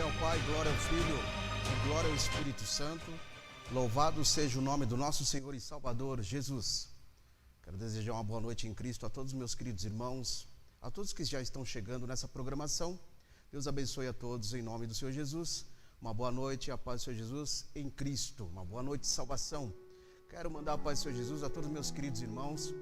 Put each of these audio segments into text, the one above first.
Glória ao Pai, glória ao Filho e glória ao Espírito Santo. Louvado seja o nome do nosso Senhor e Salvador, Jesus. Quero desejar uma boa noite em Cristo a todos os meus queridos irmãos, a todos que já estão chegando nessa programação. Deus abençoe a todos em nome do Senhor Jesus. Uma boa noite, a paz do Senhor Jesus em Cristo. Uma boa noite de salvação. Quero mandar a paz do Senhor Jesus a todos os meus queridos irmãos.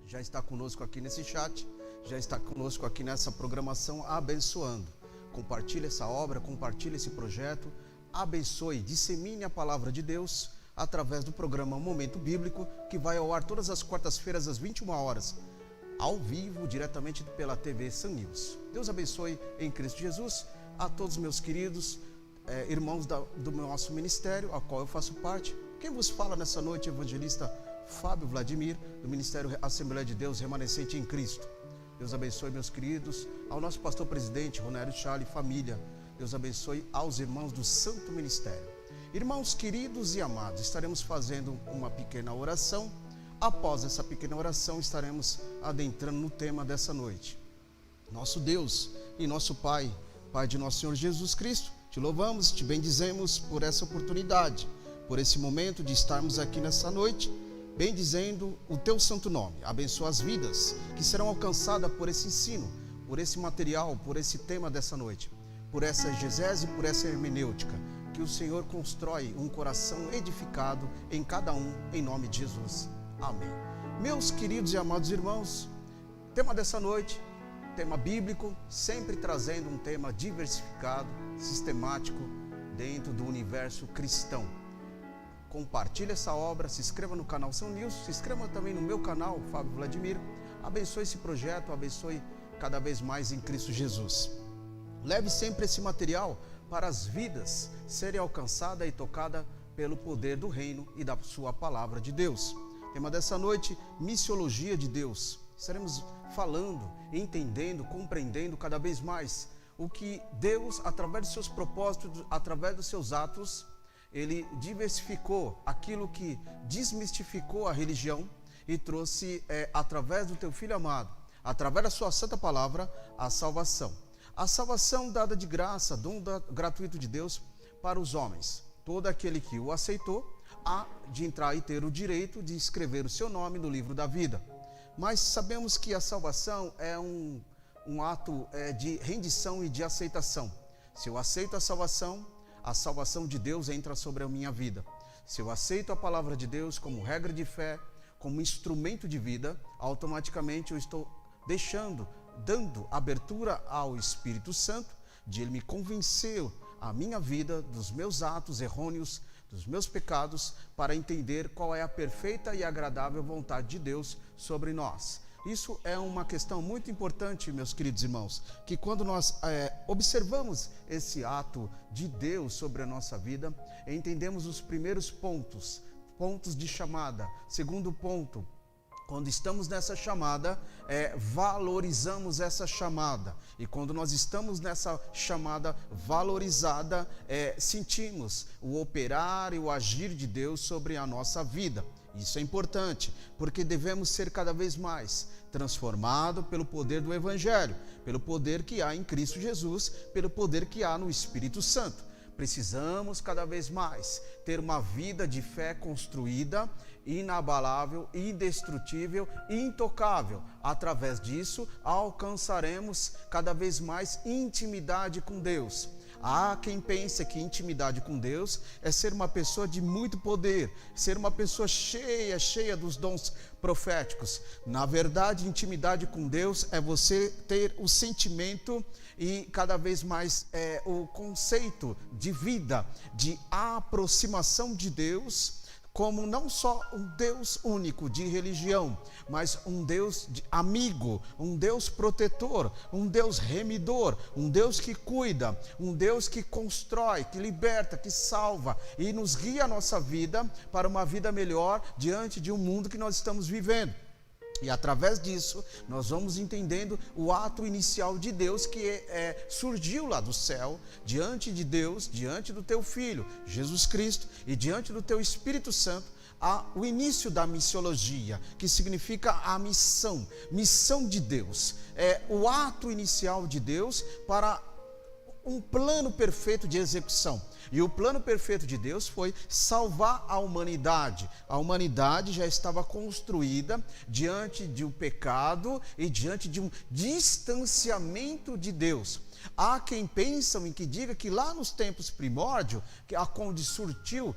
Já está conosco aqui nesse chat, já está conosco aqui nessa programação, abençoando. Compartilhe essa obra, compartilhe esse projeto, abençoe, dissemine a palavra de Deus através do programa Momento Bíblico, que vai ao ar todas as quartas-feiras às 21 horas, ao vivo, diretamente pela TV Sun News. Deus abençoe em Cristo Jesus a todos os meus queridos irmãos do nosso ministério, a qual eu faço parte. Quem vos fala nessa noite, evangelista Fábio Vladimir, do Ministério Assembleia de Deus Remanescente em Cristo. Deus abençoe, meus queridos, ao nosso pastor presidente, Ronério Chale, família. Deus abençoe aos irmãos do Santo Ministério. Irmãos queridos e amados, estaremos fazendo uma pequena oração. Após essa pequena oração, estaremos adentrando no tema dessa noite. Nosso Deus e nosso Pai, Pai de nosso Senhor Jesus Cristo, te louvamos, te bendizemos por essa oportunidade, por esse momento de estarmos aqui nessa noite, bendizendo o teu santo nome. Abençoa as vidas que serão alcançadas por esse ensino, por esse material, por esse tema dessa noite, por essa exegese, por essa hermenêutica, que o Senhor constrói um coração edificado em cada um, em nome de Jesus. Amém. Meus queridos e amados irmãos, tema dessa noite, tema bíblico, sempre trazendo um tema diversificado, sistemático, dentro do universo cristão. Compartilhe essa obra, se inscreva no canal Sun News, se inscreva também no meu canal, Fábio Vladimir. Abençoe esse projeto, abençoe cada vez mais em Cristo Jesus. Leve sempre esse material para as vidas serem alcançadas e tocadas pelo poder do reino e da sua palavra de Deus. Tema dessa noite, missiologia de Deus. Estaremos falando, entendendo, compreendendo cada vez mais o que Deus, através dos seus propósitos, através dos seus atos, Ele diversificou aquilo que desmistificou a religião e trouxe, através do teu Filho amado, através da sua santa palavra, a salvação. A salvação dada de graça, dom gratuito de Deus para os homens. Todo aquele que o aceitou, há de entrar e ter o direito de escrever o seu nome no livro da vida. Mas sabemos que a salvação é um ato de rendição e de aceitação. Se eu aceito a salvação de Deus entra sobre a minha vida. Se eu aceito a palavra de Deus como regra de fé, como instrumento de vida, automaticamente eu estou dando abertura ao Espírito Santo, de Ele me convencer a minha vida dos meus atos errôneos, dos meus pecados, para entender qual é a perfeita e agradável vontade de Deus sobre nós. Isso é uma questão muito importante, meus queridos irmãos, que quando nós observamos esse ato de Deus sobre a nossa vida, entendemos os primeiros pontos de chamada. Segundo ponto, quando estamos nessa chamada, valorizamos essa chamada. E quando nós estamos nessa chamada valorizada, sentimos o operar e o agir de Deus sobre a nossa vida. Isso é importante, porque devemos ser cada vez mais transformados pelo poder do Evangelho, pelo poder que há em Cristo Jesus, pelo poder que há no Espírito Santo. Precisamos cada vez mais ter uma vida de fé construída, inabalável, indestrutível, intocável. Através disso, alcançaremos cada vez mais intimidade com Deus. Há quem pense que intimidade com Deus é ser uma pessoa de muito poder, ser uma pessoa cheia dos dons proféticos. Na verdade, intimidade com Deus é você ter o sentimento e cada vez mais o conceito de vida, de aproximação de Deus, como não só um Deus único de religião, mas um Deus amigo, um Deus protetor, um Deus remidor, um Deus que cuida, um Deus que constrói, que liberta, que salva e nos guia a nossa vida para uma vida melhor diante de um mundo que nós estamos vivendo. E através disso, nós vamos entendendo o ato inicial de Deus que surgiu lá do céu, diante de Deus, diante do teu Filho, Jesus Cristo, e diante do teu Espírito Santo, o início da missiologia, que significa a missão de Deus. É o ato inicial de Deus para um plano perfeito de execução. E o plano perfeito de Deus foi salvar a humanidade. A humanidade já estava construída diante de um pecado e diante de um distanciamento de Deus. Há quem pensam em que diga que lá nos tempos primórdios, onde surgiu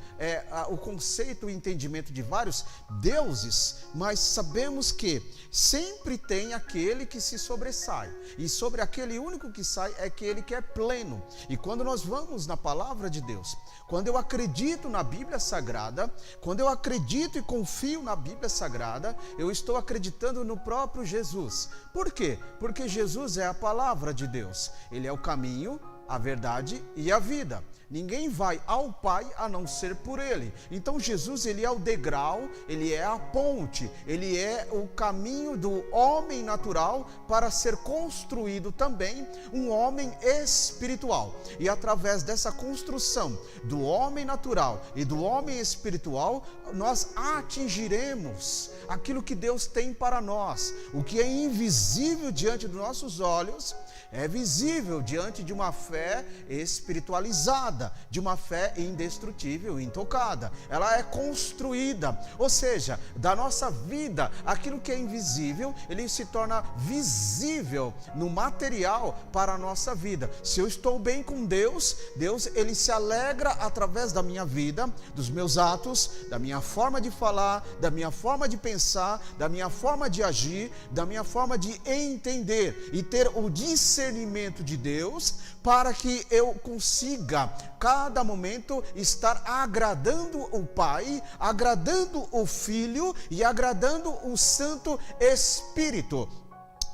o conceito, o entendimento de vários deuses, mas sabemos que sempre tem aquele que se sobressai, e sobre aquele único que sai é aquele que é pleno. E quando nós vamos na palavra de Deus, quando eu acredito na Bíblia Sagrada, quando eu acredito e confio na Bíblia Sagrada, eu estou acreditando no próprio Jesus. Por quê? Porque Jesus é a palavra de Deus. Ele é o caminho, a verdade e a vida. Ninguém vai ao Pai a não ser por Ele. Então Jesus, Ele é o degrau, Ele é a ponte, Ele é o caminho do homem natural para ser construído também um homem espiritual. E através dessa construção do homem natural e do homem espiritual, nós atingiremos aquilo que Deus tem para nós. O que é invisível diante dos nossos olhos é visível diante de uma fé espiritualizada, de uma fé indestrutível, intocada. Ela é construída, ou seja, da nossa vida, aquilo que é invisível, ele se torna visível no material para a nossa vida. Se eu estou bem com Deus, Deus ele se alegra através da minha vida, dos meus atos, da minha forma de falar, da minha forma de pensar, da minha forma de agir, da minha forma de entender e ter o discernimento de Deus, para que eu consiga, cada momento, estar agradando o Pai, agradando o Filho e agradando o Santo Espírito.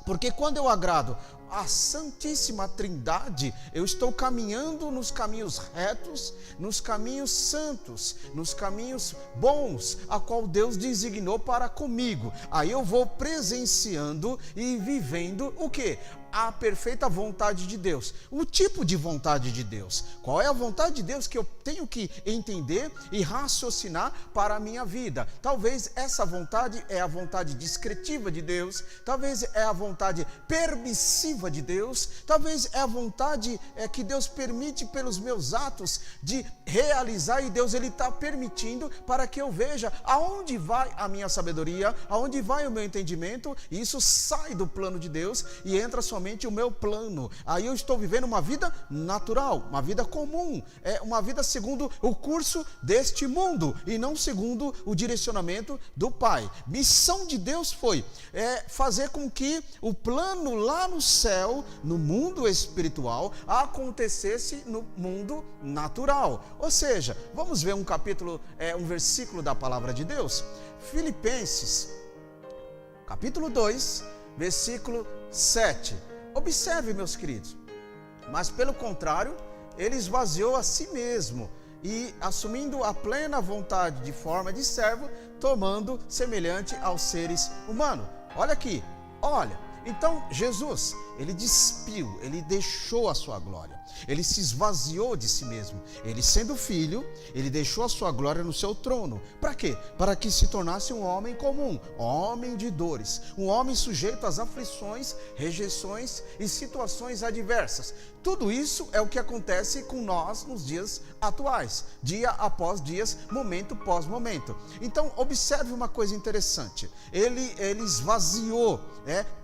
Porque quando eu agrado a Santíssima Trindade, eu estou caminhando nos caminhos retos, nos caminhos santos, nos caminhos bons, a qual Deus designou para comigo. Aí eu vou presenciando e vivendo o quê? A perfeita vontade de Deus. O tipo de vontade de Deus. Qual é a vontade de Deus que eu tenho que entender e raciocinar para a minha vida? Talvez essa vontade é a vontade discretiva de Deus, talvez é a vontade permissiva de Deus, talvez é a vontade que Deus permite pelos meus atos de realizar, e Deus ele está permitindo para que eu veja aonde vai a minha sabedoria, aonde vai o meu entendimento, e isso sai do plano de Deus e entra somente o meu plano. Aí eu estou vivendo uma vida natural, uma vida comum, uma vida segundo o curso deste mundo e não segundo o direcionamento do Pai. Missão de Deus foi fazer com que o plano lá no céu, no mundo espiritual, acontecesse no mundo natural. Ou seja, vamos ver um capítulo, um versículo da palavra de Deus. Filipenses, capítulo 2, versículo 7. Observe, meus queridos, mas pelo contrário, ele esvaziou a si mesmo e, assumindo a plena vontade de forma de servo, tomando semelhante aos seres humanos. Olha aqui, olha. Então, Jesus, ele despiu, ele deixou a sua glória, ele se esvaziou de si mesmo. Ele, sendo filho, ele deixou a sua glória no seu trono. Para quê? Para que se tornasse um homem comum, homem de dores, um homem sujeito às aflições, rejeições e situações adversas. Tudo isso é o que acontece com nós nos dias atuais, dia após dia, momento pós momento. Então, observe uma coisa interessante. Ele esvaziou,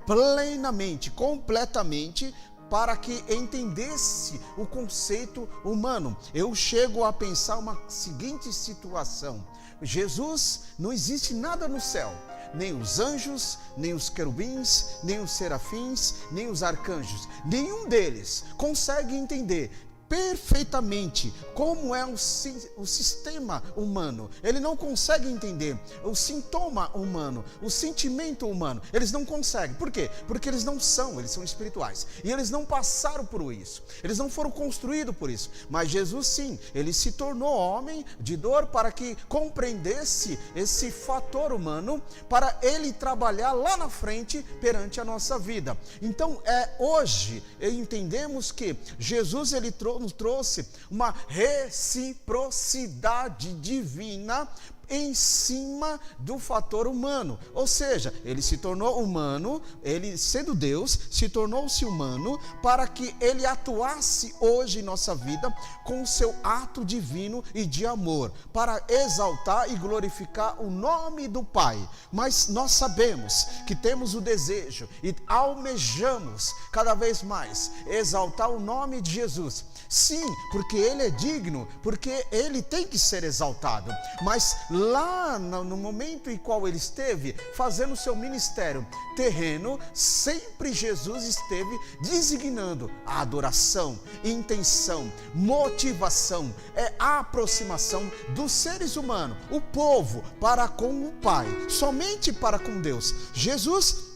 plenamente, completamente, para que entendesse o conceito humano. Eu chego a pensar uma seguinte situação: Jesus, não existe nada no céu, nem os anjos, nem os querubins, nem os serafins, nem os arcanjos, nenhum deles consegue entender perfeitamente como é o sistema humano. Ele não consegue entender o sintoma humano, o sentimento humano. Eles não conseguem. Por quê? Porque eles não são, eles são espirituais. E eles não passaram por isso. Eles não foram construídos por isso. Mas Jesus sim, ele se tornou homem de dor para que compreendesse esse fator humano, para ele trabalhar lá na frente perante a nossa vida. Então, hoje entendemos que Jesus ele trouxe uma reciprocidade divina em cima do fator humano, ou seja, ele se tornou humano, ele sendo Deus, se tornou-se humano para que ele atuasse hoje em nossa vida com o seu ato divino e de amor, para exaltar e glorificar o nome do Pai. Mas nós sabemos que temos o desejo e almejamos cada vez mais exaltar o nome de Jesus. Sim, porque ele é digno, porque ele tem que ser exaltado, mas lá no momento em qual ele esteve fazendo o seu ministério terreno, sempre Jesus esteve designando a adoração, intenção, motivação, a aproximação dos seres humanos, o povo para com o Pai, somente para com Deus. Jesus,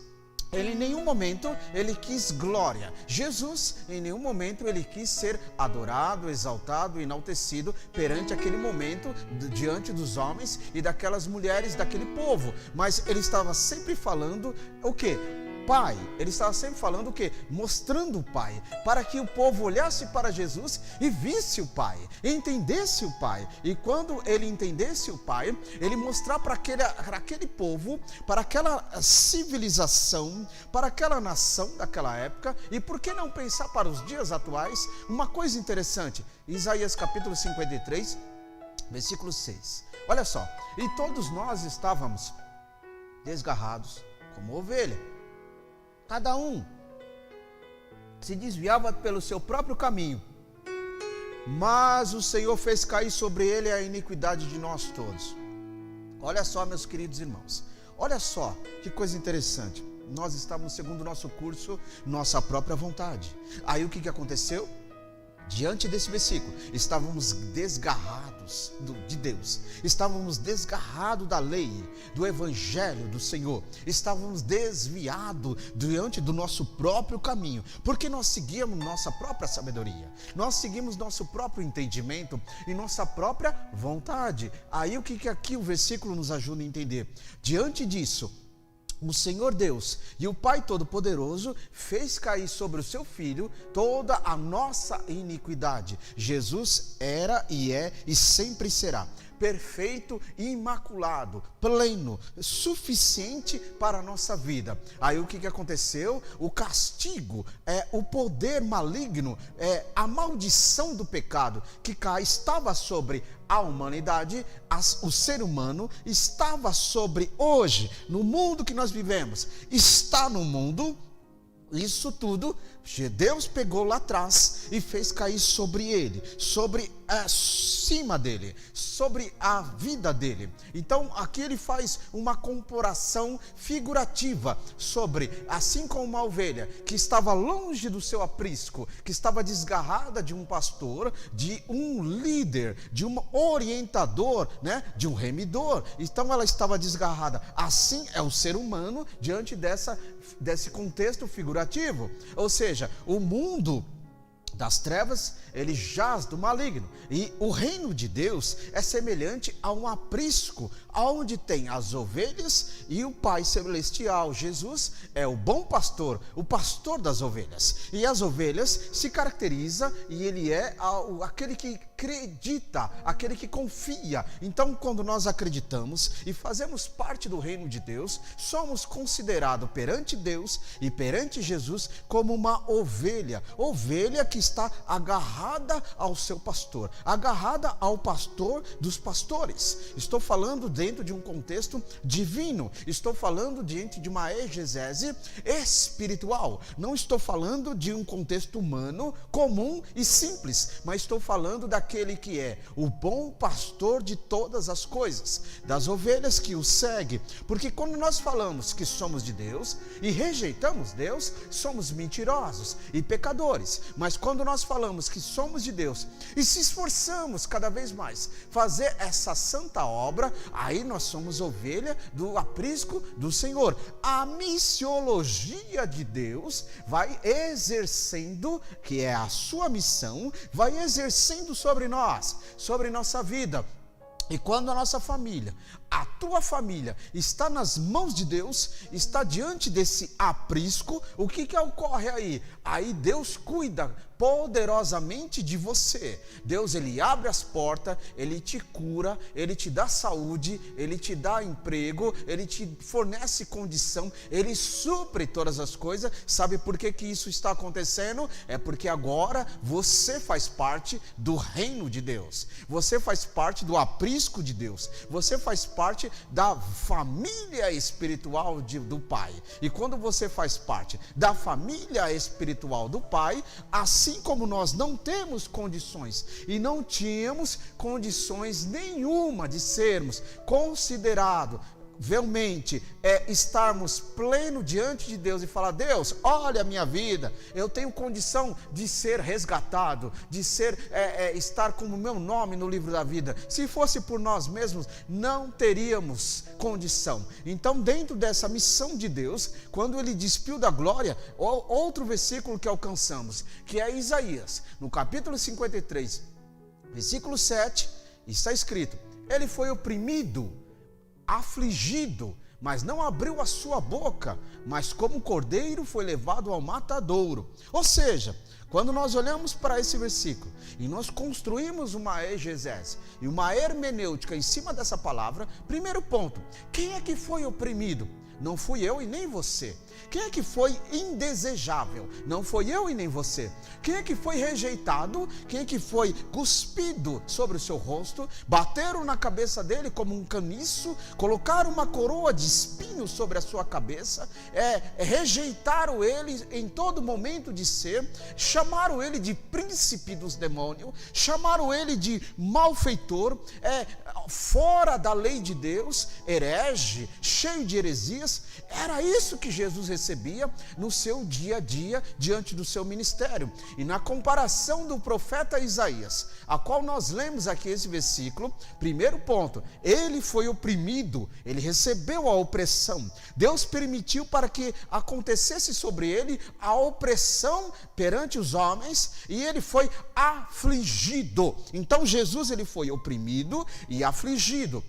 ele em nenhum momento ele quis glória. Jesus em nenhum momento ele quis ser adorado, exaltado, enaltecido perante aquele momento, diante dos homens e daquelas mulheres daquele povo. Mas ele estava sempre falando o quê? Pai. Ele estava sempre falando o quê? Mostrando o Pai, para que o povo olhasse para Jesus e visse o Pai, entendesse o Pai. E quando ele entendesse o Pai, ele mostrar para aquele povo, para aquela civilização, para aquela nação daquela época, e por que não pensar para os dias atuais, uma coisa interessante. Isaías capítulo 53, versículo 6. Olha só, e todos nós estávamos desgarrados como ovelha. Cada um se desviava pelo seu próprio caminho, mas o Senhor fez cair sobre ele a iniquidade de nós todos. Olha só, meus queridos irmãos, olha só que coisa interessante. Nós estávamos segundo o nosso curso, nossa própria vontade. Aí o que aconteceu? Diante desse versículo, estávamos desgarrados de Deus, estávamos desgarrados da lei, do evangelho do Senhor, estávamos desviados diante do nosso próprio caminho, porque nós seguíamos nossa própria sabedoria, nós seguimos nosso próprio entendimento e nossa própria vontade. Aí o que aqui o versículo nos ajuda a entender? Diante disso, o Senhor Deus e o Pai Todo-Poderoso fez cair sobre o seu Filho toda a nossa iniquidade. Jesus era e é e sempre será perfeito, imaculado, pleno, suficiente para a nossa vida. Aí o que aconteceu? O castigo, o poder maligno, a maldição do pecado que estava sobre a humanidade, o ser humano estava sobre hoje, no mundo que nós vivemos, está no mundo. Isso tudo Deus pegou lá atrás e fez cair sobre ele, sobre cima dele, sobre a vida dele. Então aqui ele faz uma comparação figurativa sobre, assim como uma ovelha que estava longe do seu aprisco, que estava desgarrada de um pastor, de um líder, de um orientador, né, de um remidor. Então ela estava desgarrada. Assim é o ser humano diante desse contexto figurativo. Ou seja, o mundo das trevas, ele jaz do maligno, e o reino de Deus é semelhante a um aprisco, onde tem as ovelhas e o Pai Celestial. Jesus é o bom pastor, o pastor das ovelhas, e as ovelhas se caracteriza, e ele é aquele que acredita, aquele que confia. Então quando nós acreditamos e fazemos parte do reino de Deus, somos considerados perante Deus e perante Jesus como uma ovelha que está agarrada ao seu pastor, agarrada ao pastor dos pastores. Estou falando dentro de um contexto divino, estou falando diante de uma exegese espiritual, não estou falando de um contexto humano comum e simples, mas estou falando daquele que é o bom pastor de todas as coisas, das ovelhas que o segue. Porque quando nós falamos que somos de Deus e rejeitamos Deus, somos mentirosos e pecadores. Mas quando nós falamos que somos de Deus e se esforçamos cada vez mais fazer essa santa obra, aí nós somos ovelha do aprisco do Senhor. A missiologia de Deus vai exercendo, que é a sua missão, vai exercendo sobre nós, sobre nossa vida. E quando a nossa família, a tua família está nas mãos de Deus, está diante desse aprisco, o que ocorre aí? Aí Deus cuida poderosamente de você. Deus, ele abre as portas, ele te cura, ele te dá saúde, ele te dá emprego, ele te fornece condição, ele supre todas as coisas. Sabe por que isso está acontecendo? É porque agora você faz parte do reino de Deus, você faz parte do aprisco de Deus, você faz parte da família espiritual do Pai. E quando você faz parte da família espiritual do Pai, assim como nós não temos condições e não tínhamos condições nenhuma de sermos considerados realmente estarmos pleno diante de Deus e falar: Deus, olha a minha vida, eu tenho condição de ser resgatado, de ser estar com o meu nome no livro da vida. Se fosse por nós mesmos, não teríamos condição. Então, dentro dessa missão de Deus, quando ele despiu da glória, outro versículo que alcançamos, que é Isaías, no capítulo 53, versículo 7, está escrito: ele foi oprimido, afligido, mas não abriu a sua boca, mas como cordeiro foi levado ao matadouro. Ou seja, quando nós olhamos para esse versículo e nós construímos uma exegese e uma hermenêutica em cima dessa palavra, primeiro ponto: quem é que foi oprimido? Não fui eu e nem você. Quem é que foi indesejável? Não foi eu e nem você. Quem é que foi rejeitado? Quem é que foi cuspido sobre o seu rosto? Bateram na cabeça dele como um caniço? Colocaram uma coroa de espinhos sobre a sua cabeça? Rejeitaram ele em todo momento de ser? Chamaram ele de príncipe dos demônios? Chamaram ele de malfeitor? Fora da lei de Deus? Herege? Cheio de heresias? Era isso que Jesus recebia no seu dia a dia, diante do seu ministério. E na comparação do profeta Isaías, a qual nós lemos aqui esse versículo, primeiro ponto: ele foi oprimido, ele recebeu a opressão. Deus permitiu para que acontecesse sobre ele a opressão perante os homens, e ele foi afligido. Então Jesus, ele foi oprimido e afligido.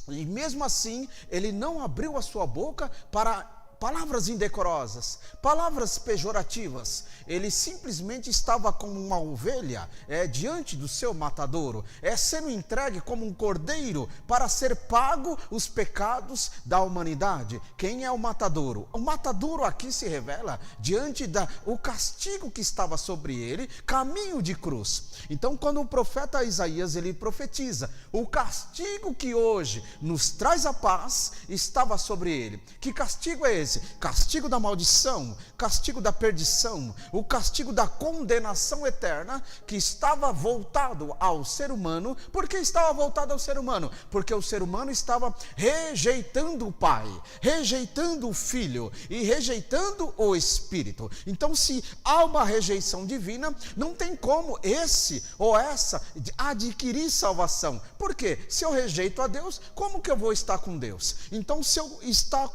E mesmo assim, ele não abriu a sua boca para palavras indecorosas, palavras pejorativas. Ele simplesmente estava como uma ovelha diante do seu matadouro, sendo entregue como um cordeiro para ser pago os pecados da humanidade. Quem é o matadouro? O matadouro aqui se revela diante o castigo que estava sobre ele, caminho de cruz. Então, quando o profeta Isaías, ele profetiza, o castigo que hoje nos traz a paz estava sobre ele. Que castigo é esse? Castigo da maldição, castigo da perdição, o castigo da condenação eterna, que estava voltado ao ser humano. Por que estava voltado ao ser humano? Porque o ser humano estava rejeitando o Pai, rejeitando o Filho e rejeitando o Espírito. Então, se há uma rejeição divina, não tem como esse ou essa adquirir salvação. Por quê? Se eu rejeito a Deus, como que eu vou estar com Deus? Então, se eu estar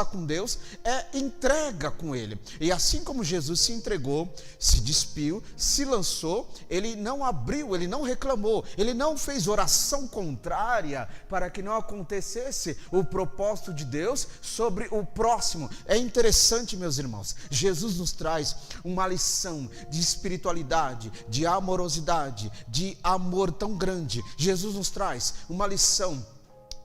com Deus, entrega com Ele. E assim como Jesus se entregou, se despiu, se lançou, Ele não abriu, Ele não reclamou, Ele não fez oração contrária para que não acontecesse o propósito de Deus sobre o próximo. É interessante, meus irmãos, Jesus nos traz uma lição de espiritualidade, de amorosidade, de amor tão grande. Jesus nos traz uma lição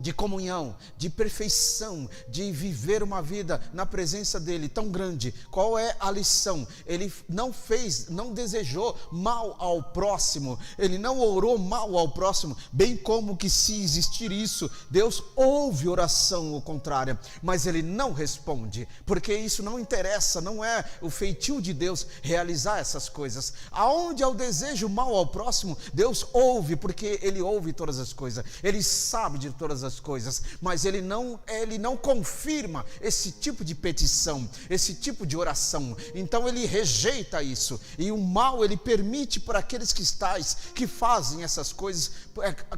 de comunhão, de perfeição, de viver uma vida na presença dele tão grande. Qual é a lição? Ele não desejou mal ao próximo, ele não orou mal ao próximo, bem como que se existir isso, Deus ouve oração ou contrária, mas ele não responde, porque isso não interessa, não é o feitio de Deus realizar essas coisas. Aonde é o desejo mal ao próximo, Deus ouve, porque ele ouve todas as coisas, ele sabe de todas as coisas, mas ele não confirma esse tipo de petição, esse tipo de oração. Então ele rejeita isso, e o mal ele permite para aqueles que fazem essas coisas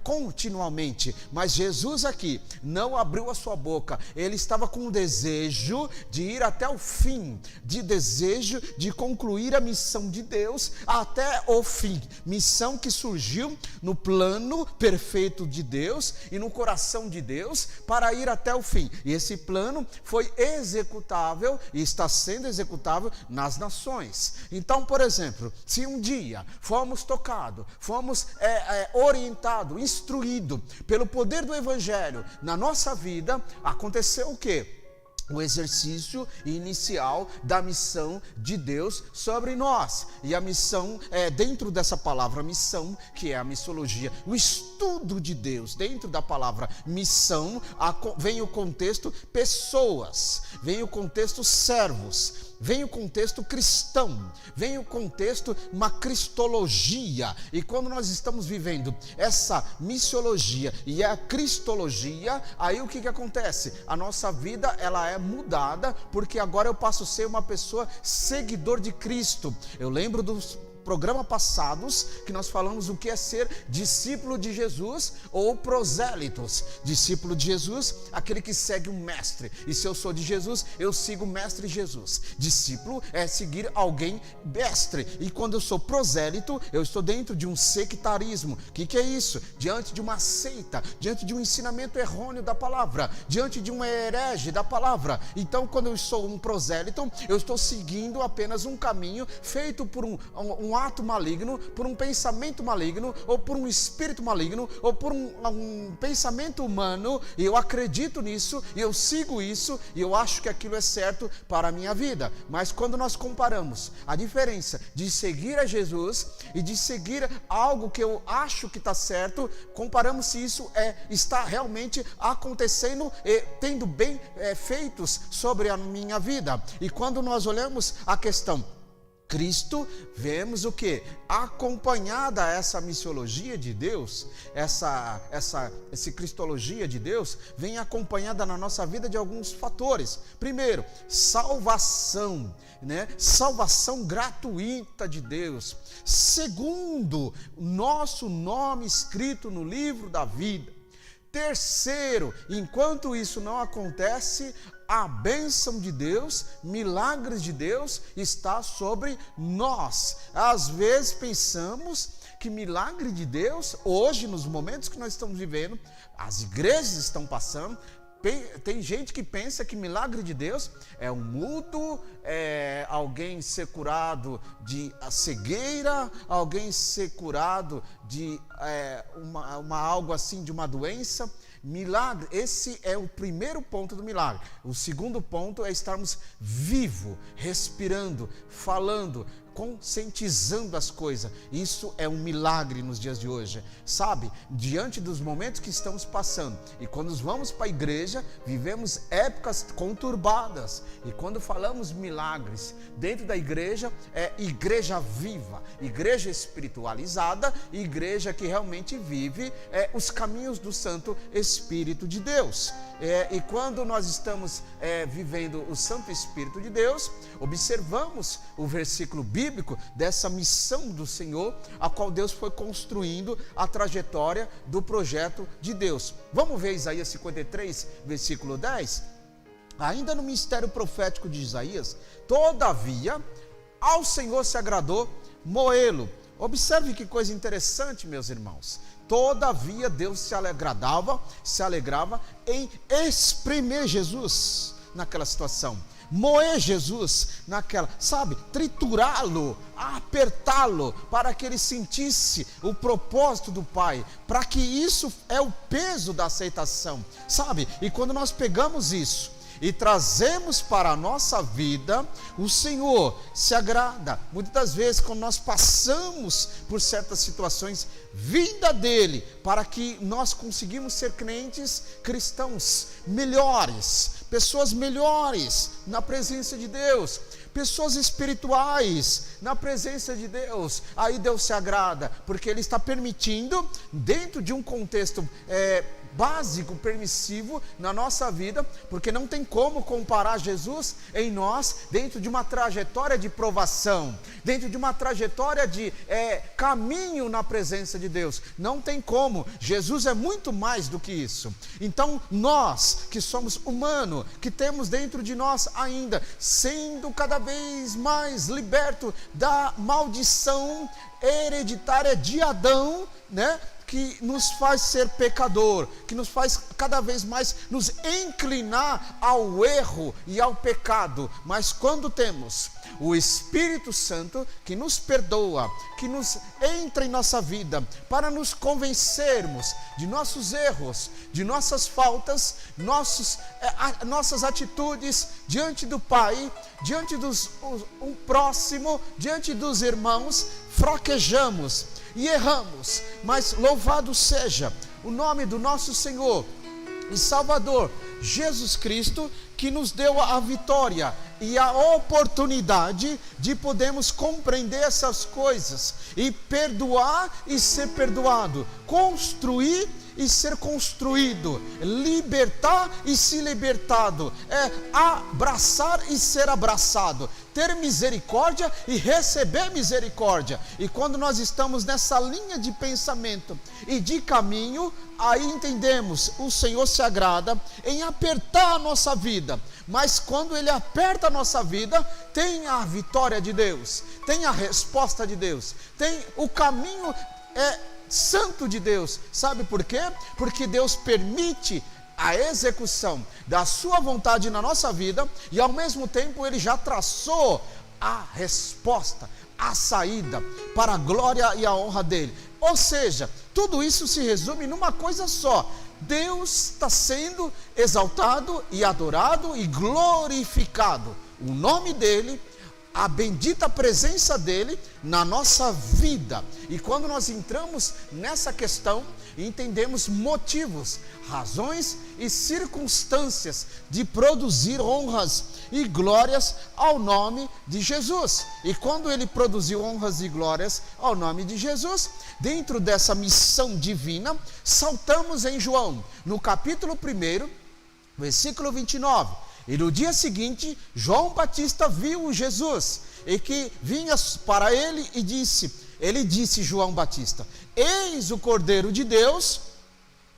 continuamente. Mas Jesus aqui não abriu a sua boca, ele estava com o desejo de ir até o fim, de desejo de concluir a missão de Deus até o fim, missão que surgiu no plano perfeito de Deus e no coração missão de Deus para ir até o fim. E esse plano foi executável e está sendo executável nas nações. Então, por exemplo, se um dia fomos tocados, fomos orientados, instruídos pelo poder do Evangelho na nossa vida, aconteceu o quê? O exercício inicial da missão de Deus sobre nós. E a missão dentro dessa palavra missão, que é a missiologia, o estudo de Deus. Dentro da palavra missão vem o contexto pessoas, vem o contexto servos, vem o contexto cristão, vem o contexto uma cristologia. E quando nós estamos vivendo essa missiologia e a cristologia, aí o que acontece? A nossa vida ela é mudada, porque agora eu passo a ser uma pessoa seguidor de Cristo. Eu lembro dos programas passados que nós falamos o que é ser discípulo de Jesus ou prosélitos. Discípulo de Jesus, aquele que segue o mestre. E se eu sou de Jesus, eu sigo o mestre Jesus. Discípulo é seguir alguém mestre. E quando eu sou prosélito, eu estou dentro de um sectarismo. O que é isso? Diante de uma seita, diante de um ensinamento errôneo da palavra, diante de um herege da palavra. Então, quando eu sou um prosélito, eu estou seguindo apenas um caminho feito por um ato maligno, por um pensamento maligno, ou por um espírito maligno, ou por um pensamento humano, e eu acredito nisso, e eu sigo isso, e eu acho que aquilo é certo para a minha vida. Mas quando nós comparamos a diferença de seguir a Jesus e de seguir algo que eu acho que está certo, comparamos se isso está realmente acontecendo e tendo bem feitos sobre a minha vida. E quando nós olhamos a questão Cristo, vemos o que? Acompanhada essa missiologia de Deus, essa cristologia de Deus, vem acompanhada na nossa vida de alguns fatores. Primeiro, salvação, né? Salvação gratuita de Deus. Segundo, nosso nome escrito no livro da vida. Terceiro, enquanto isso não acontece, a bênção de Deus, milagres de Deus está sobre nós. Às vezes pensamos que milagre de Deus, hoje nos momentos que nós estamos vivendo, as igrejas estão passando, tem gente que pensa que milagre de Deus é um mudo, é alguém ser curado de cegueira, alguém ser curado de algo assim, de uma doença. Milagre, esse é o primeiro ponto do milagre. O segundo ponto é estarmos vivos, respirando, falando, conscientizando as coisas. Isso é um milagre nos dias de hoje, sabe? Diante dos momentos que estamos passando, e quando vamos para a igreja, vivemos épocas conturbadas, e quando falamos milagres dentro da igreja, é igreja viva, igreja espiritualizada, igreja que realmente vive os caminhos do Santo Espírito de Deus. E quando nós estamos vivendo o Santo Espírito de Deus, observamos o versículo bíblico dessa missão do Senhor, a qual Deus foi construindo a trajetória do projeto de Deus. Vamos ver Isaías 53, versículo 10? Ainda no ministério profético de Isaías, todavia, ao Senhor se agradou moê-lo. Observe que coisa interessante, meus irmãos. Todavia Deus se alegrava em exprimir Jesus naquela situação. Moer Jesus naquela, sabe, triturá-lo, apertá-lo, para que ele sentisse o propósito do Pai, para que isso é o peso da aceitação, sabe? E quando nós pegamos isso e trazemos para a nossa vida, o Senhor se agrada. Muitas das vezes, quando nós passamos por certas situações, vinda dele, para que nós conseguimos ser crentes cristãos melhores, pessoas melhores na presença de Deus, pessoas espirituais na presença de Deus. Aí Deus se agrada, porque ele está permitindo, dentro de um contexto básico, permissivo na nossa vida, porque não tem como comparar Jesus em nós dentro de uma trajetória de provação, dentro de uma trajetória de caminho na presença de Deus. Não tem como. Jesus é muito mais do que isso. Então nós que somos humanos, que temos dentro de nós ainda, sendo cada vez mais liberto da maldição hereditária de Adão, né? que nos faz ser pecador, que nos faz cada vez mais nos inclinar ao erro e ao pecado. Mas quando temos o Espírito Santo que nos perdoa, que nos entra em nossa vida para nos convencermos de nossos erros, de nossas faltas, nossas atitudes diante do Pai, diante do próximo, diante dos irmãos, fraquejamos e erramos, mas louvado seja o nome do nosso Senhor e Salvador Jesus Cristo, que nos deu a vitória e a oportunidade de podermos compreender essas coisas e perdoar e ser perdoado, construir e ser construído, libertar e ser libertado, abraçar e ser abraçado, ter misericórdia e receber misericórdia. E quando nós estamos nessa linha de pensamento e de caminho, aí entendemos, o Senhor se agrada em apertar a nossa vida, mas quando Ele aperta a nossa vida, tem a vitória de Deus, tem a resposta de Deus, tem o caminho santo de Deus. Sabe por quê? Porque Deus permite a execução da sua vontade na nossa vida e ao mesmo tempo Ele já traçou a resposta, a saída para a glória e a honra dEle. Ou seja, tudo isso se resume numa coisa só: Deus está sendo exaltado e adorado e glorificado. O nome dEle, a bendita presença dEle na nossa vida. E quando nós entramos nessa questão, entendemos motivos, razões e circunstâncias de produzir honras e glórias ao nome de Jesus. E quando Ele produziu honras e glórias ao nome de Jesus, dentro dessa missão divina, saltamos em João, no capítulo 1, versículo 29. E no dia seguinte, João Batista viu Jesus, e que vinha para ele e ele disse, João Batista: eis o Cordeiro de Deus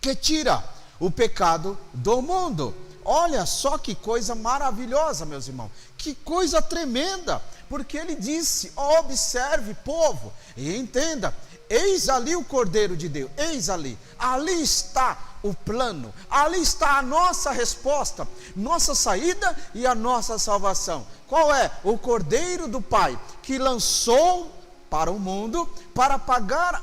que tira o pecado do mundo. Olha só que coisa maravilhosa, meus irmãos, que coisa tremenda, porque ele disse: observe, povo, e entenda, eis ali o Cordeiro de Deus, eis ali está o plano, ali está a nossa resposta, nossa saída e a nossa salvação. Qual é? O Cordeiro do Pai, que lançou para o mundo, para pagar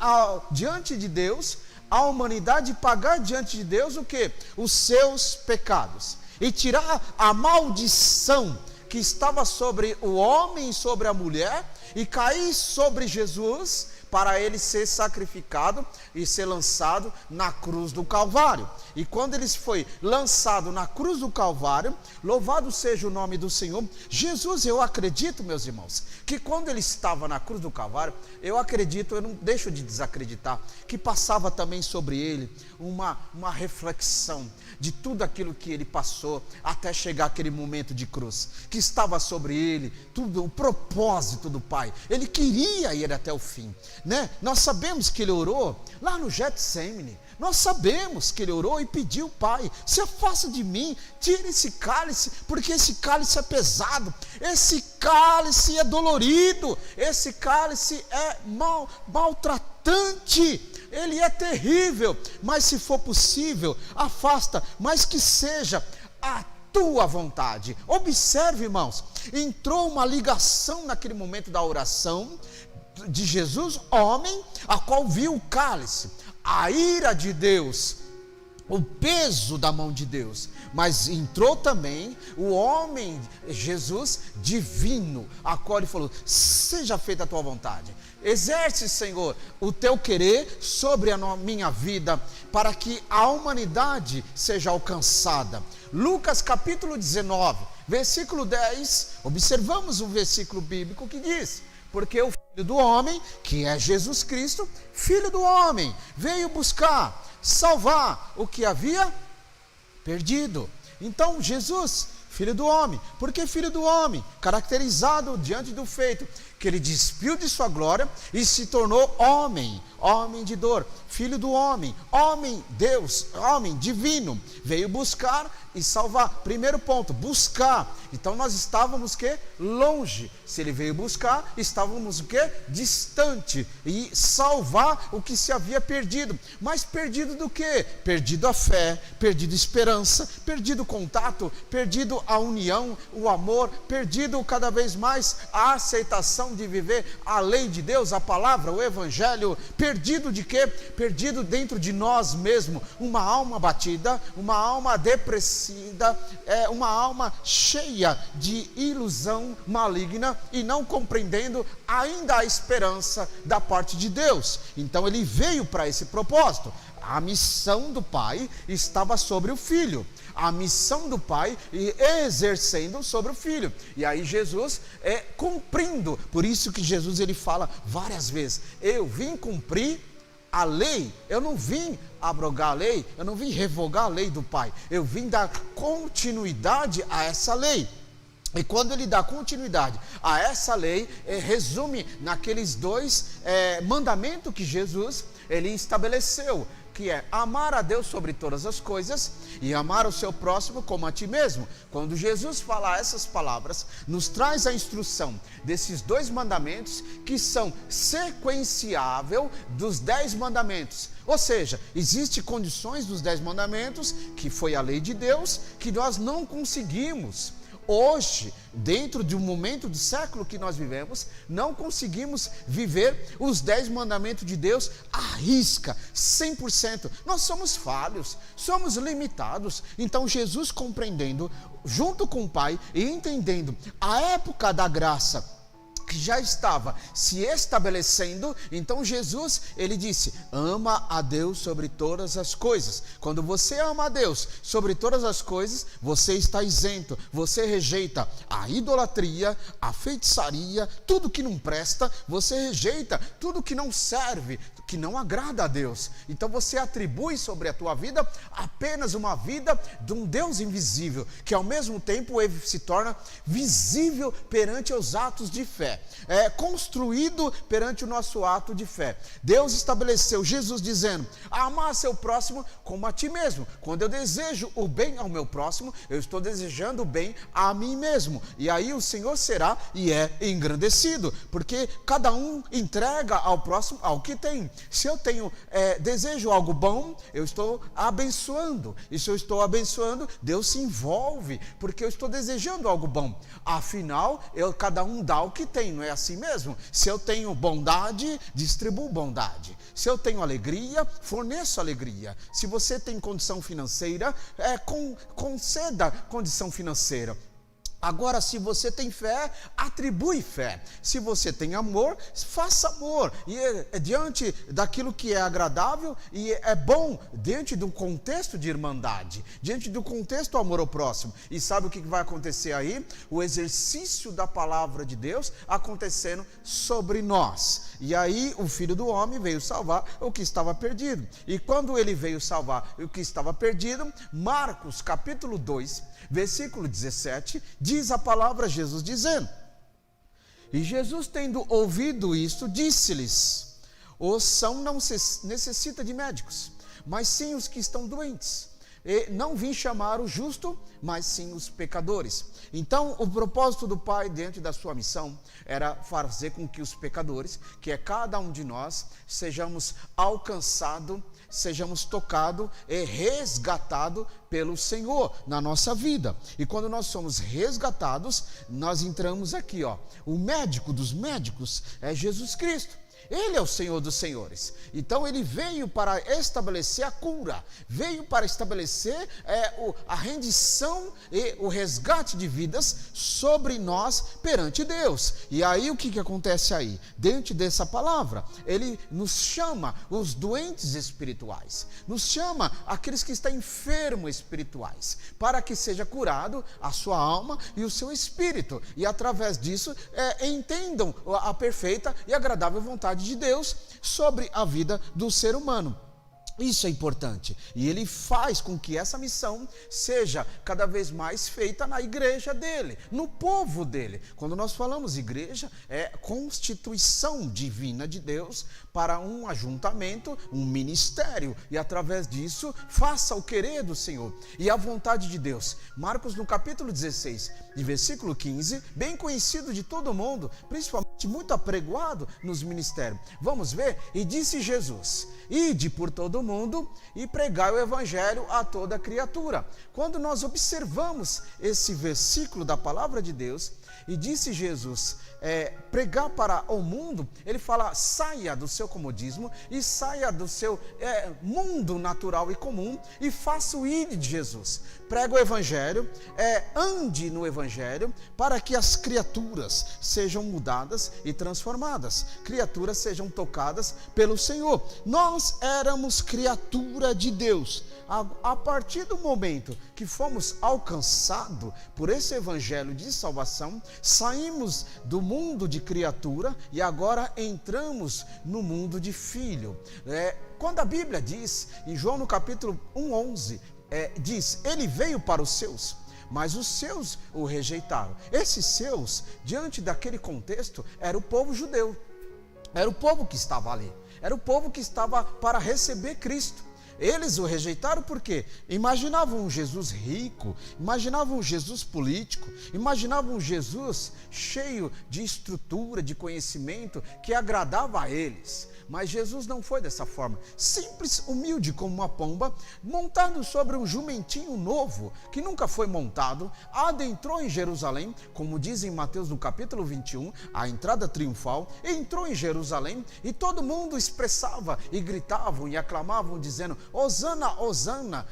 diante de Deus, a humanidade pagar diante de Deus o quê? Os seus pecados, e tirar a maldição que estava sobre o homem e sobre a mulher, e cair sobre Jesus, para ele ser sacrificado e ser lançado na cruz do Calvário. E quando ele foi lançado na cruz do Calvário, louvado seja o nome do Senhor, Jesus, eu acredito, meus irmãos, que quando ele estava na cruz do Calvário, eu acredito, eu não deixo de desacreditar, que passava também sobre ele uma reflexão de tudo aquilo que ele passou até chegar aquele momento de cruz, que estava sobre ele tudo, o propósito do Pai. Ele queria ir até o fim, né? Nós sabemos que ele orou lá no Getsemane, nós sabemos que ele orou e pediu: Pai, se afasta de mim, tira esse cálice, porque esse cálice é pesado, esse cálice é dolorido, esse cálice é maltratante, ele é terrível, mas se for possível, afasta, mas que seja a tua vontade. Observe, irmãos, entrou uma ligação naquele momento da oração de Jesus, homem, a qual viu o cálice, a ira de Deus, o peso da mão de Deus, mas entrou também o homem, Jesus, divino, a qual ele falou: seja feita a tua vontade, exerce, Senhor, o teu querer sobre a minha vida, para que a humanidade seja alcançada. Lucas capítulo 19, versículo 10, observamos um versículo bíblico que diz: porque o Filho do Homem, que é Jesus Cristo, Filho do Homem, veio buscar, salvar o que havia perdido. Então Jesus, Filho do Homem, porque Filho do Homem, caracterizado diante do feito, que ele despiu de sua glória e se tornou homem, homem de dor, filho do homem, homem Deus, homem divino, veio buscar e salvar. Primeiro ponto, buscar. Então nós estávamos que longe. Se ele veio buscar, estávamos o que? Distante. E salvar o que se havia perdido. Mas perdido do quê? Perdido a fé, perdido a esperança, perdido o contato, perdido a união, o amor, perdido cada vez mais a aceitação de viver a lei de Deus, a palavra, o evangelho. Perdido de quê? Perdido dentro de nós mesmos. Uma alma batida, uma alma depressiva, uma alma cheia de ilusão maligna e não compreendendo ainda a esperança da parte de Deus. Então ele veio para esse propósito. A missão do Pai estava sobre o Filho. A missão do Pai exercendo sobre o Filho. E aí Jesus cumprindo. Por isso que Jesus ele fala várias vezes: eu vim cumprir a lei. Eu não vim abrogar a lei, eu não vim revogar a lei do Pai, eu vim dar continuidade a essa lei. E quando ele dá continuidade a essa lei, resume naqueles dois mandamentos que Jesus ele estabeleceu, que é amar a Deus sobre todas as coisas e amar o seu próximo como a ti mesmo. Quando Jesus fala essas palavras, nos traz a instrução desses dois mandamentos que são sequenciável dos 10 mandamentos. Ou seja, existem condições dos 10 mandamentos, que foi a lei de Deus, que nós não conseguimos. Hoje, dentro de um momento do século que nós vivemos, não conseguimos viver os 10 mandamentos de Deus à risca, 100%. Nós somos falhos, somos limitados. Então Jesus, compreendendo, junto com o Pai, e entendendo a época da graça que já estava se estabelecendo, então Jesus, ele disse: ama a Deus sobre todas as coisas. Quando você ama a Deus sobre todas as coisas, você está isento, você rejeita a idolatria, a feitiçaria, tudo que não presta, você rejeita tudo que não serve, que não agrada a Deus. Então você atribui sobre a tua vida apenas uma vida de um Deus invisível, que ao mesmo tempo ele se torna visível perante os atos de fé. Construído perante o nosso ato de fé. Deus estabeleceu, Jesus dizendo: amar seu próximo como a ti mesmo. Quando eu desejo o bem ao meu próximo, eu estou desejando o bem a mim mesmo. E aí o Senhor será e é engrandecido, porque cada um entrega ao próximo ao que tem. Se eu tenho desejo algo bom, eu estou abençoando. E se eu estou abençoando, Deus se envolve, porque eu estou desejando algo bom. Afinal, cada um dá o que tem, não é assim mesmo? Se eu tenho bondade, distribuo bondade. Se eu tenho alegria, forneço alegria. Se você tem condição financeira, conceda condição financeira. Agora, se você tem fé, atribui fé. Se você tem amor, faça amor. E diante daquilo que é agradável e é bom, diante do contexto de irmandade, diante do contexto do amor ao próximo. E sabe o que vai acontecer aí? O exercício da palavra de Deus acontecendo sobre nós. E aí o Filho do Homem veio salvar o que estava perdido. E quando ele veio salvar o que estava perdido, Marcos capítulo 2, versículo 17, diz a palavra, Jesus dizendo: e Jesus, tendo ouvido isto, disse-lhes: o são não necessita de médicos, mas sim os que estão doentes. E não vim chamar o justo, mas sim os pecadores. Então, o propósito do Pai dentro da sua missão era fazer com que os pecadores, que é cada um de nós, sejamos alcançados, sejamos tocados e resgatados pelo Senhor na nossa vida. E quando nós somos resgatados, nós entramos aqui, o médico dos médicos é Jesus Cristo. Ele é o Senhor dos senhores. Então ele veio para estabelecer a cura, veio para estabelecer a rendição e o resgate de vidas sobre nós perante Deus. E aí o que acontece aí? Dentro dessa palavra, ele nos chama os doentes espirituais, nos chama aqueles que estão enfermos espirituais, para que seja curado a sua alma e o seu espírito. E através disso entendam a perfeita e agradável vontade de Deus sobre a vida do ser humano. Isso é importante, e ele faz com que essa missão seja cada vez mais feita na igreja dele, no povo dele. Quando nós falamos igreja, é constituição divina de Deus para um ajuntamento, um ministério, e através disso faça o querer do Senhor e a vontade de Deus. Marcos no capítulo 16, de versículo 15, bem conhecido de todo mundo, principalmente muito apregoado nos ministérios. Vamos ver? E disse Jesus: ide por todo mundo e pregai o evangelho a toda criatura. Quando nós observamos esse versículo da palavra de Deus, e disse Jesus, pregar para o mundo, ele fala: saia do seu comodismo e saia do seu mundo natural e comum e faça o ir de Jesus. Prega o evangelho, ande no evangelho, para que as criaturas sejam mudadas e transformadas, criaturas sejam tocadas pelo Senhor. Nós éramos criatura de Deus. A partir do momento que fomos alcançados por esse evangelho de salvação, saímos do mundo de criatura e agora entramos no mundo de filho. Quando a Bíblia diz, em João no capítulo 1:11, diz: ele veio para os seus, mas os seus o rejeitaram. Esses seus, diante daquele contexto, era o povo judeu, era o povo que estava ali, era o povo que estava para receber Cristo. Eles o rejeitaram porque imaginavam um Jesus rico, imaginavam um Jesus político, imaginavam um Jesus cheio de estrutura, de conhecimento, que agradava a eles. Mas Jesus não foi dessa forma. Simples, humilde como uma pomba, montado sobre um jumentinho novo, que nunca foi montado, adentrou em Jerusalém, como diz em Mateus no capítulo 21, a entrada triunfal, entrou em Jerusalém e todo mundo expressava e gritavam e aclamavam dizendo: Hosana, Hosana,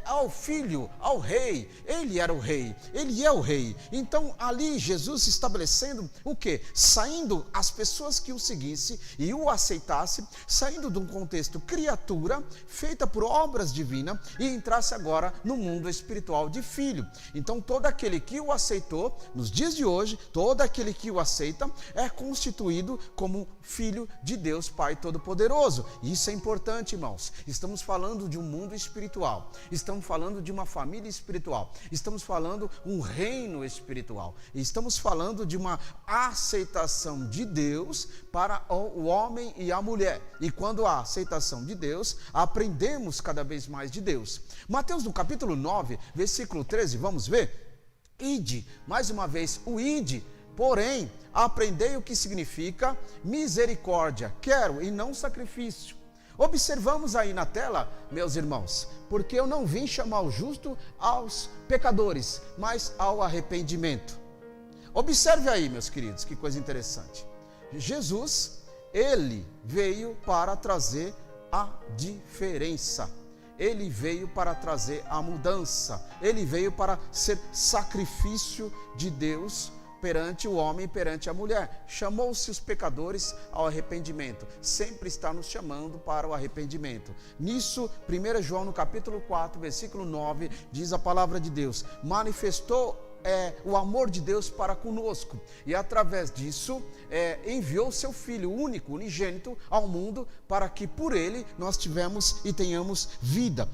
ao filho, ao rei. Ele era o rei, ele é o rei. Então ali Jesus estabelecendo o quê? Saindo as pessoas que o seguissem e o aceitassem, saindo de um contexto criatura, feita por obras divinas, e entrasse agora no mundo espiritual de filho. Então todo aquele que o aceitou, nos dias de hoje, todo aquele que o aceita, é constituído como filho de Deus Pai Todo-Poderoso. Isso é importante, irmãos. Estamos falando de um mundo espiritual, estamos falando de uma família espiritual, estamos falando um reino espiritual, estamos falando de uma aceitação de Deus para o homem e a mulher. E quando há aceitação de Deus, aprendemos cada vez mais de Deus. Mateus no capítulo 9, versículo 13, vamos ver? Ide, mais uma vez, o ide, porém, aprendei o que significa misericórdia, quero e não sacrifício. Observamos aí na tela, meus irmãos, porque eu não vim chamar o justo aos pecadores, mas ao arrependimento. Observe aí, meus queridos, que coisa interessante. Jesus, ele veio para trazer a diferença. Ele veio para trazer a mudança. Ele veio para ser sacrifício de Deus perante o homem e perante a mulher. Chamou-se os pecadores ao arrependimento. Sempre está nos chamando para o arrependimento. Nisso, 1 João no capítulo 4, versículo 9, diz a palavra de Deus: manifestou o amor de Deus para conosco, e através disso enviou seu Filho único, unigênito ao mundo, para que por ele nós tivemos e tenhamos vida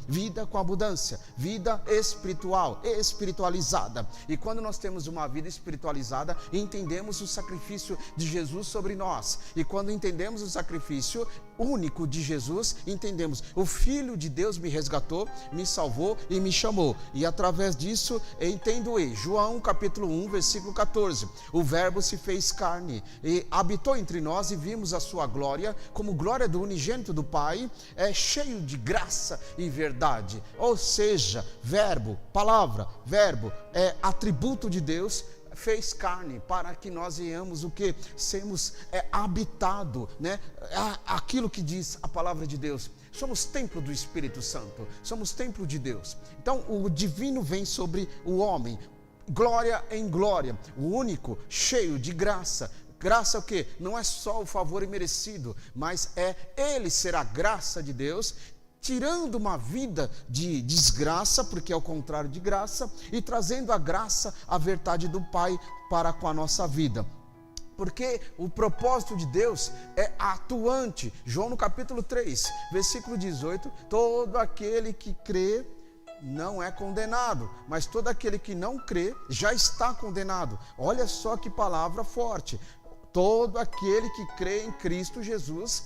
com abundância, vida espiritual, espiritualizada. E quando nós temos uma vida espiritualizada, entendemos o sacrifício de Jesus sobre nós, e quando entendemos o sacrifício único de Jesus, entendemos: o Filho de Deus me resgatou, me salvou e me chamou, e através disso entendo João capítulo 1, versículo 14, o verbo se fez carne e habitou entre nós, e vimos a sua glória, como glória do unigênito do Pai, cheio de graça e verdade. Ou seja, verbo, palavra, verbo, atributo de Deus, fez carne, para que nós venhamos o que? Sermos habitado, né? Aquilo que diz a palavra de Deus. Somos templo do Espírito Santo, somos templo de Deus. Então o divino vem sobre o homem, glória em glória, o único, cheio de graça. Graça o quê? Não é só o favor imerecido, mas ele ser a graça de Deus, tirando uma vida de desgraça, porque é o contrário de graça, e trazendo a graça, a verdade do Pai para com a nossa vida. Porque o propósito de Deus é atuante. João no capítulo 3, versículo 18, todo aquele que crê não é condenado, mas todo aquele que não crê já está condenado. Olha só que palavra forte. Todo aquele que crê em Cristo Jesus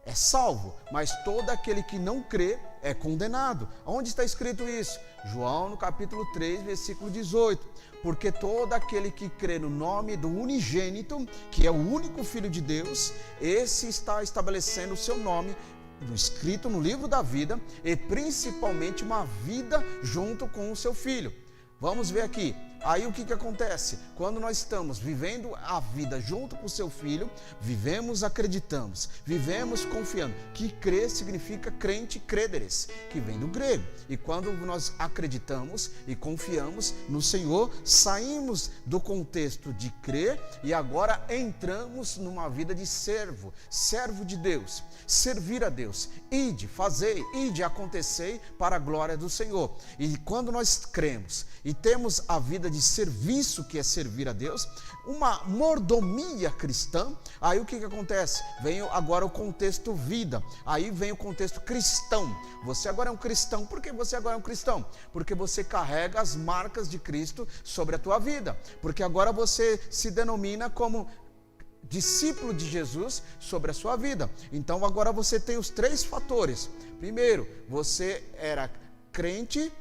é salvo, mas todo aquele que não crê é condenado. Onde está escrito isso? João no capítulo 3, versículo 18. Porque todo aquele que crê no nome do unigênito, que é o único Filho de Deus, esse está estabelecendo o seu nome escrito no livro da vida, e principalmente uma vida junto com o seu Filho. Vamos ver aqui. Aí o que acontece? Quando nós estamos vivendo a vida junto com o seu Filho, vivemos, acreditamos, vivemos confiando. Que crer significa crente, crederes, que vem do grego. E quando nós acreditamos e confiamos no Senhor, saímos do contexto de crer e agora entramos numa vida de servo, servo de Deus, servir a Deus. Ide, fazei, ide, acontecei para a glória do Senhor. E quando nós cremos e temos a vida de serviço, que é servir a Deus, uma mordomia cristã, aí o que acontece? Vem agora o contexto vida, aí vem o contexto cristão. Você agora é um cristão. Por que você agora é um cristão? Porque você carrega as marcas de Cristo sobre a tua vida, porque agora você se denomina como discípulo de Jesus sobre a sua vida. Então agora você tem os 3 fatores. Primeiro, você era crente,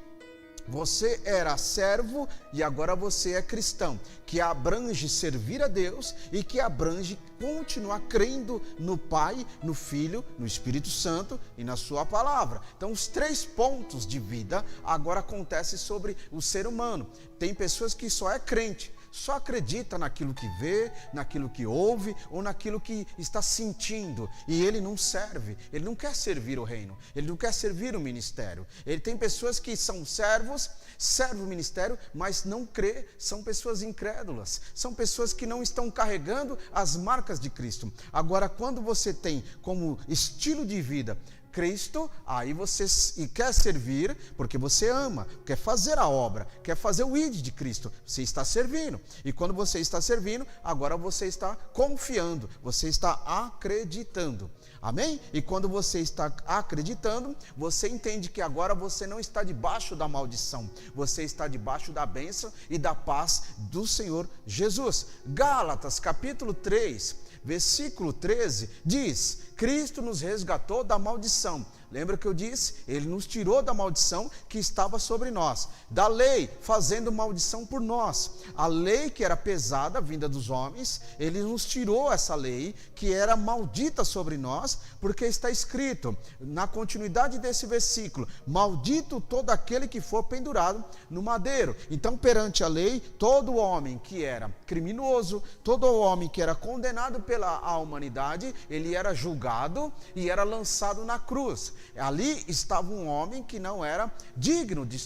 você era servo e agora você é cristão, que abrange servir a Deus e que abrange continuar crendo no Pai, no Filho, no Espírito Santo e na sua palavra. Então os 3 pontos de vida agora acontecem sobre o ser humano. Tem pessoas que só é crente, só acredita naquilo que vê, naquilo que ouve ou naquilo que está sentindo, e ele não serve, ele não quer servir o reino, ele não quer servir o ministério. Ele tem pessoas que são servos, servem o ministério, mas não crê, são pessoas incrédulas, são pessoas que não estão carregando as marcas de Cristo. Agora, quando você tem como estilo de vida Cristo, aí você quer servir porque você ama, quer fazer a obra, quer fazer o ID de Cristo, você está servindo. E quando você está servindo, agora você está confiando, você está acreditando. Amém? E quando você está acreditando, você entende que agora você não está debaixo da maldição, você está debaixo da bênção e da paz do Senhor Jesus. Gálatas capítulo 3, versículo 13 diz: Cristo nos resgatou da maldição. Lembra que eu disse? Ele nos tirou da maldição que estava sobre nós, da lei, fazendo maldição por nós. A lei que era pesada, vinda dos homens, ele nos tirou essa lei que era maldita sobre nós, porque está escrito, na continuidade desse versículo: maldito todo aquele que for pendurado no madeiro. Então, perante a lei, todo homem que era criminoso, todo homem que era condenado pela humanidade, ele era julgado e era lançado na cruz. Ali estava um homem que não era digno de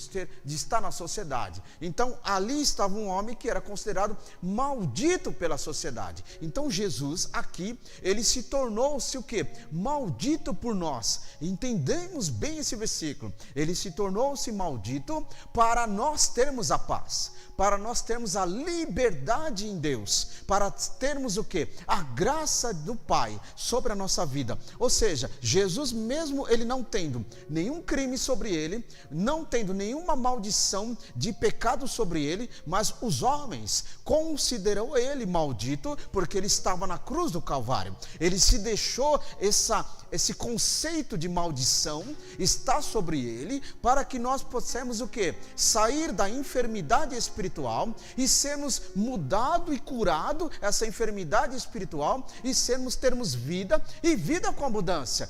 estar na sociedade. Então ali estava um homem que era considerado maldito pela sociedade. Então Jesus aqui, ele se tornou-se o quê? Maldito por nós. Entendemos bem esse versículo. Ele se tornou-se maldito para nós termos a paz, para nós termos a liberdade em Deus, para termos o quê? A graça do Pai sobre a nossa vida. Ou seja, Jesus mesmo, ele não tendo nenhum crime sobre ele, não tendo nenhuma maldição de pecado sobre ele, mas os homens considerou ele maldito porque ele estava na cruz do Calvário. Ele se deixou esse conceito de maldição está sobre ele, para que nós possamos o quê? Sair da enfermidade espiritual e sermos mudado e curado essa enfermidade espiritual e termos vida e vida com abundância.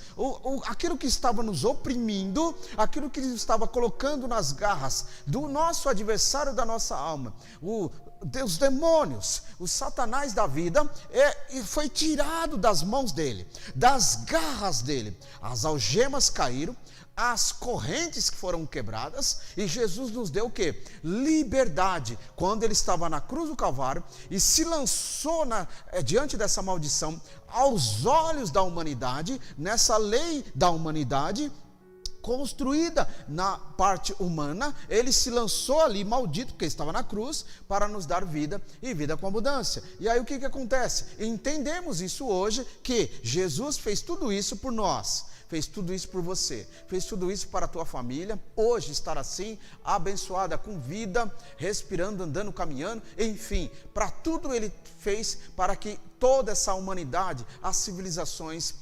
Aquilo que estava nos oprimindo, aquilo que estava colocando nas garras do nosso adversário da nossa alma, os demônios, o Satanás da vida, foi tirado das mãos dele, das garras dele. As algemas caíram, as correntes que foram quebradas, e Jesus nos deu o quê? Liberdade. Quando ele estava na cruz do Calvário e se lançou diante dessa maldição, aos olhos da humanidade, nessa lei da humanidade, construída na parte humana, ele se lançou ali maldito, porque estava na cruz, para nos dar vida e vida com abundância. E aí o que acontece? Entendemos isso hoje, que Jesus fez tudo isso por nós, fez tudo isso por você, fez tudo isso para a tua família, hoje estar assim, abençoada, com vida, respirando, andando, caminhando, enfim, para tudo ele fez para que toda essa humanidade, as civilizações,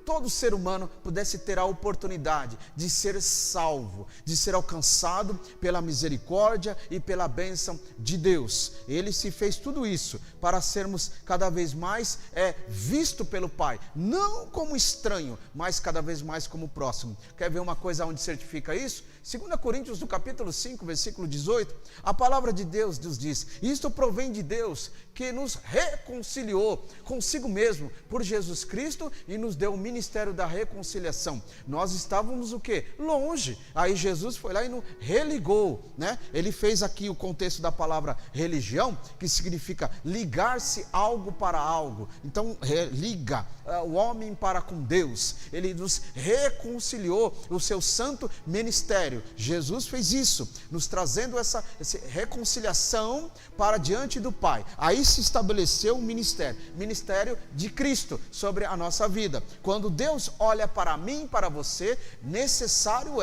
todo ser humano pudesse ter a oportunidade de ser salvo, de ser alcançado pela misericórdia e pela bênção de Deus. Ele se fez tudo isso para sermos cada vez mais visto pelo Pai, não como estranho, mas cada vez mais como próximo. Quer ver uma coisa onde certifica isso? 2 Coríntios, no capítulo 5, versículo 18, a palavra de Deus nos diz: isto provém de Deus, que nos reconciliou consigo mesmo por Jesus Cristo e nos deu o ministério da reconciliação. Nós estávamos o quê? Longe. Aí Jesus foi lá e nos religou, né? Ele fez aqui o contexto da palavra religião, que significa ligar-se algo para algo. Então, liga o homem para com Deus. Ele nos reconciliou, o seu santo ministério. Jesus fez isso, nos trazendo essa reconciliação para diante do Pai. Aí se estabeleceu o ministério de Cristo sobre a nossa vida. Quando Deus olha para mim, para você, necessário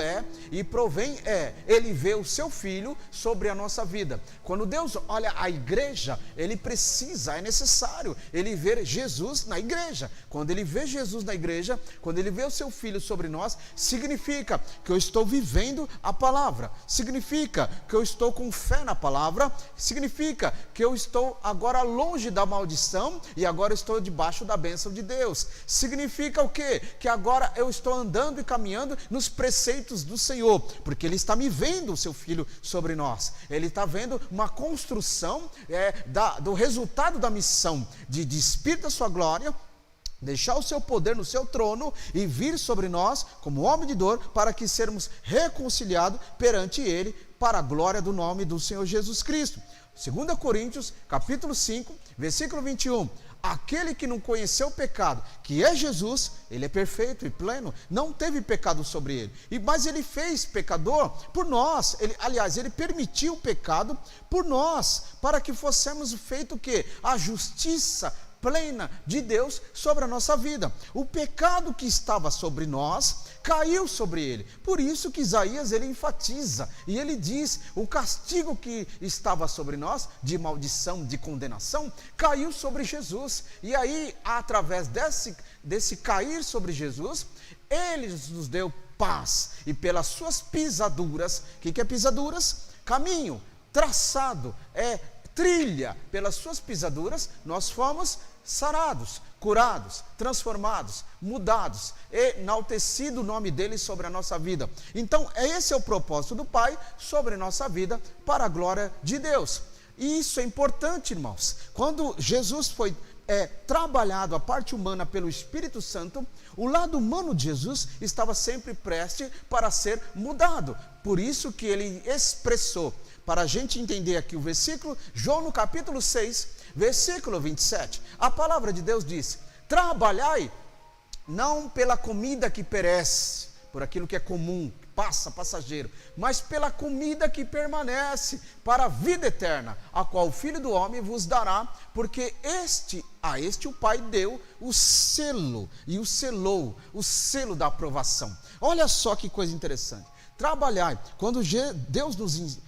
e provém Ele vê o seu Filho sobre a nossa vida. Quando Deus olha a igreja, Ele precisa, é necessário Ele ver Jesus na igreja. Quando Ele vê Jesus na igreja, quando Ele vê o seu Filho sobre nós, significa que eu estou vivendo a palavra, significa que eu estou com fé na palavra, significa que eu estou agora longe da maldição e agora estou debaixo da bênção de Deus. Significa o quê? Que agora eu estou andando e caminhando nos preceitos do Senhor, porque Ele está me vendo o seu Filho sobre nós. Ele está vendo uma construção do resultado da missão de despir da sua glória, deixar o seu poder no seu trono e vir sobre nós como homem de dor, para que sermos reconciliados perante Ele, para a glória do nome do Senhor Jesus Cristo. 2 Coríntios, capítulo 5, versículo 21. Aquele que não conheceu o pecado, que é Jesus, ele é perfeito e pleno, não teve pecado sobre ele, mas ele fez pecador por nós. Ele permitiu o pecado por nós, para que fossemos feito o quê? A justiça plena de Deus sobre a nossa vida. O pecado que estava sobre nós caiu sobre ele. Por isso que Isaías ele enfatiza e ele diz: o castigo que estava sobre nós, de maldição, de condenação, caiu sobre Jesus. E aí, através desse cair sobre Jesus, ele nos deu paz, e pelas suas pisaduras, o que é pisaduras? Caminho, traçado, trilha, pelas suas pisaduras, nós fomos sarados, curados, transformados, mudados, enaltecido o nome dele sobre a nossa vida. Então, esse é o propósito do Pai sobre a nossa vida, para a glória de Deus. E isso é importante, irmãos. Quando Jesus foi trabalhado a parte humana pelo Espírito Santo, o lado humano de Jesus estava sempre prestes para ser mudado. Por isso que ele expressou, para a gente entender aqui o versículo, João no capítulo 6, versículo 27, a palavra de Deus diz: trabalhai não pela comida que perece, por aquilo que é comum, passa, passageiro, mas pela comida que permanece para a vida eterna, a qual o Filho do Homem vos dará, porque a este o Pai deu o selo, e o selou, o selo da aprovação. Olha só que coisa interessante. Trabalhai, quando Deus nos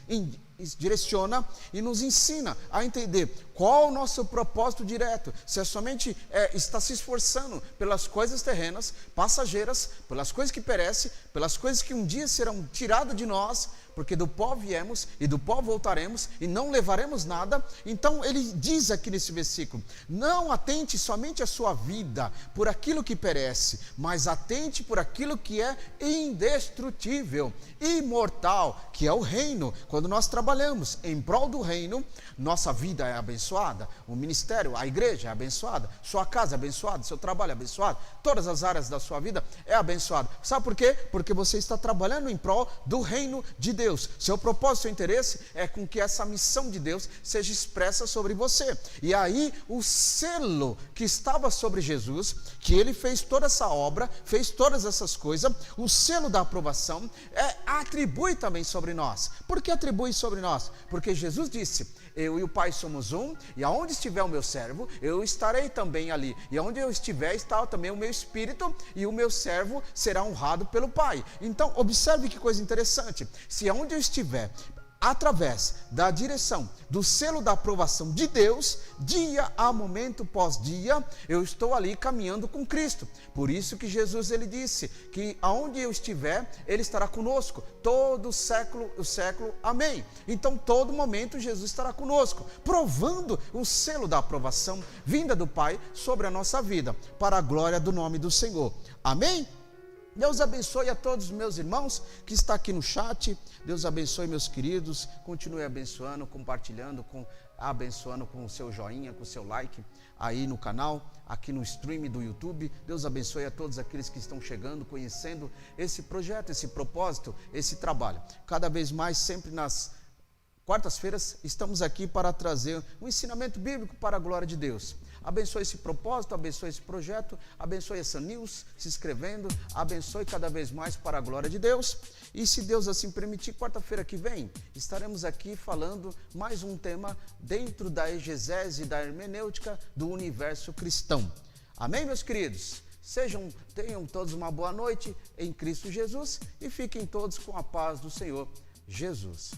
direciona e nos ensina a entender qual o nosso propósito direto, se é somente está se esforçando pelas coisas terrenas, passageiras, pelas coisas que perecem, pelas coisas que um dia serão tiradas de nós, porque do pó viemos e do pó voltaremos e não levaremos nada. Então ele diz aqui nesse versículo: não atente somente a sua vida por aquilo que perece, mas atente por aquilo que é indestrutível, imortal, que é o reino. Quando nós trabalhamos em prol do reino, nossa vida é abençoada, o ministério, a igreja é abençoada, sua casa é abençoada, seu trabalho é abençoado, todas as áreas da sua vida é abençoada. Sabe por quê? Porque você está trabalhando em prol do reino de Deus. Seu propósito, seu interesse é com que essa missão de Deus seja expressa sobre você. E aí o selo que estava sobre Jesus, que ele fez toda essa obra, fez todas essas coisas, o selo da aprovação atribui também sobre nós. Por que atribui sobre nós? Porque Jesus disse: eu e o Pai somos um, e aonde estiver o meu servo, eu estarei também ali. E aonde eu estiver, está também o meu espírito, e o meu servo será honrado pelo Pai. Então, observe que coisa interessante. Se aonde eu estiver, através da direção do selo da aprovação de Deus, dia a momento pós dia, eu estou ali caminhando com Cristo. Por isso que Jesus ele disse que aonde eu estiver, ele estará conosco todo o século, amém. Então todo momento Jesus estará conosco, provando o selo da aprovação vinda do Pai sobre a nossa vida, para a glória do nome do Senhor, amém. Deus abençoe a todos os meus irmãos que está aqui no chat. Deus abençoe meus queridos. Continue abençoando, compartilhando, abençoando com o seu joinha, com o seu like aí no canal, aqui no stream do YouTube. Deus abençoe a todos aqueles que estão chegando, conhecendo esse projeto, esse propósito, esse trabalho. Cada vez mais, sempre nas quartas-feiras, estamos aqui para trazer um ensinamento bíblico para a glória de Deus. Abençoe esse propósito, abençoe esse projeto, abençoe essa news, se inscrevendo, abençoe cada vez mais para a glória de Deus. E se Deus assim permitir, quarta-feira que vem, estaremos aqui falando mais um tema dentro da exegese, da hermenêutica do universo cristão. Amém, meus queridos? Tenham todos uma boa noite em Cristo Jesus e fiquem todos com a paz do Senhor Jesus.